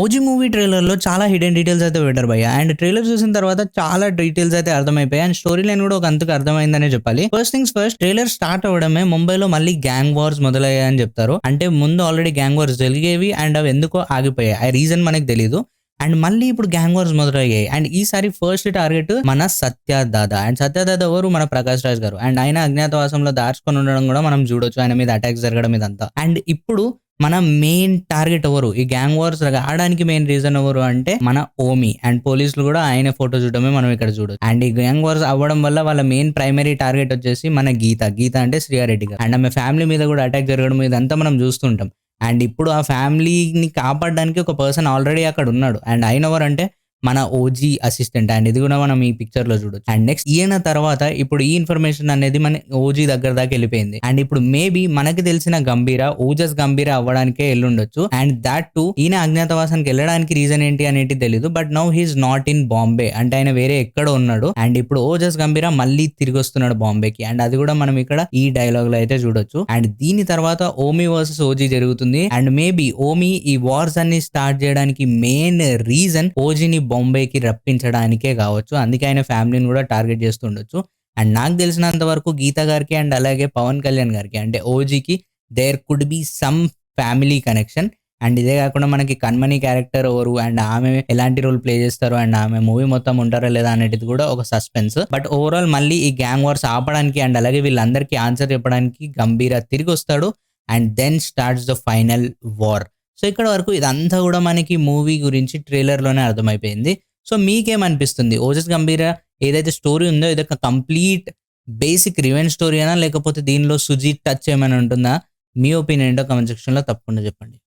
OG movie ట్రైలర్‌లో చాలా hidden details అయితే పెట్టారు భయ్య. అండ్ ట్రైలర్ చూసిన తర్వాత చాలా డీటెయిల్స్ అయితే అర్థమైపోయాయి. అండ్ స్టోరీ లైన్ కూడా ఒక అంతకు అర్థమైందనే చెప్పాలి. First things first, trailer start అవ్వడమే ముంబైలో మళ్ళీ గ్యాంగ్ వార్స్ మొదలయ్యాయని చెప్తారు. అంటే ముందు ఆల్రెడీ గ్యాంగ్ వార్స్ జరిగేవి అండ్ అవి ఎందుకో ఆగిపోయాయి. ఆ రీజన్ మనకు తెలీదు. అండ్ మళ్ళీ ఇప్పుడు గ్యాంగ్ వార్స్ మొదలయ్యాయి. అండ్ ఈసారి ఫస్ట్ టార్గెట్ మన సత్యదాదా. అండ్ సత్యదాదా ఎవరు? మన ప్రకాష్ రాజ్ గారు. అండ్ ఆయన అజ్ఞాతవాసంలో దాచుకొని ఉండడం కూడా మనం చూడొచ్చు. ఆయన మీద అటాక్స్ జరగడం ఇదంతా. అండ్ ఇప్పుడు మన మెయిన్ టార్గెట్ ఎవరు? ఈ గ్యాంగ్ వార్స్ ఆడడానికి మెయిన్ రీజన్ ఎవరు అంటే మన ఓమి. అండ్ పోలీసులు కూడా ఆయన ఫోటో చూడడమే మనం ఇక్కడ చూడొచ్చు. అండ్ ఈ గ్యాంగ్ వార్స్ అవ్వడం వల్ల వాళ్ళ మెయిన్ ప్రైమరీ టార్గెట్ వచ్చేసి మన గీత అంటే శ్రీయారెడ్డి గారు. అండ్ ఆమె ఫ్యామిలీ మీద కూడా అటాక్ జరగడం ఇదంతా మనం చూస్తుంటాం. అండ్ ఇప్పుడు ఆ ఫ్యామిలీని కాపాడడానికి ఒక పర్సన్ ఆల్రెడీ అక్కడ ఉన్నాడు. అండ్ ఆయన ఎవరంటే మన ఓజీ అసిస్టెంట్. అండ్ ఇది కూడా మనం ఈ పిక్చర్ లో చూడొచ్చు. అండ్ నెక్స్ట్ ఈయన తర్వాత ఇప్పుడు ఈ ఇన్ఫర్మేషన్ అనేది మన ఓజీ దగ్గర దాకా వెళ్ళిపోయింది. అండ్ ఇప్పుడు మేబీ మనకి తెలిసిన గంభీర ఓజస్ గంభీర అవ్వడానికే వెళ్ళుండొచ్చు. అండ్ దాట్ టు ఈయన అజ్ఞాతవాసానికి వెళ్ళడానికి రీజన్ ఏంటి అనేది తెలియదు. But now he's not in Bombay. అంటే ఆయన వేరే ఎక్కడో ఉన్నాడు. అండ్ ఇప్పుడు ఓజస్ గంభీర మళ్ళీ తిరిగి వస్తున్నాడు బాంబేకి. అండ్ అది కూడా మనం ఇక్కడ ఈ డైలాగ్ లో అయితే చూడొచ్చు. అండ్ దీని తర్వాత ఓమి వర్సెస్ ఓజీ జరుగుతుంది. అండ్ మేబీ ఓమి ఈ వార్స్ అన్ని స్టార్ట్ చేయడానికి మెయిన్ రీజన్ ఓజీని బాంబేకి రప్పించడానికే కావచ్చు. అందుకే ఆయన ఫ్యామిలీని కూడా టార్గెట్ చేస్తుండొచ్చు. అండ్ నాకు తెలిసినంత వరకు గీత గారికి అండ్ అలాగే పవన్ కళ్యాణ్ గారికి అంటే ఓజీకి there could be some family connection. And ఇదే కాకుండా మనకి కన్మణి క్యారెక్టర్ ఎవరు అండ్ ఆమె ఎలాంటి రోల్ ప్లే చేస్తారు అండ్ ఆమె మూవీ మొత్తం ఉంటారా లేదా అనేది కూడా ఒక సస్పెన్స్. బట్ ఓవరాల్ మళ్ళీ ఈ గ్యాంగ్ వార్స్ ఆపడానికి అండ్ అలాగే వీళ్ళందరికీ ఆన్సర్ చెప్పడానికి గంభీర తిరిగి వస్తాడు. And then starts the final war. So ఇక్కడ వరకు ఇదంతా కూడా మనకి మూవీ గురించి ట్రైలర్ లోనే అర్థమైపోయింది. సో మీకేమనిపిస్తుంది? ఓజస్ గంభీర ఏదైతే స్టోరీ ఉందో ఇదొక కంప్లీట్ బేసిక్ రివెంజ్ స్టోరీ అయినా లేకపోతే దీనిలో సుజీత్ టచ్ ఏమైనా ఉంటుందా? మీ ఒపీనియన్ ఏంటో కామెంట్ సెక్షన్ లో తప్పకుండా చెప్పండి.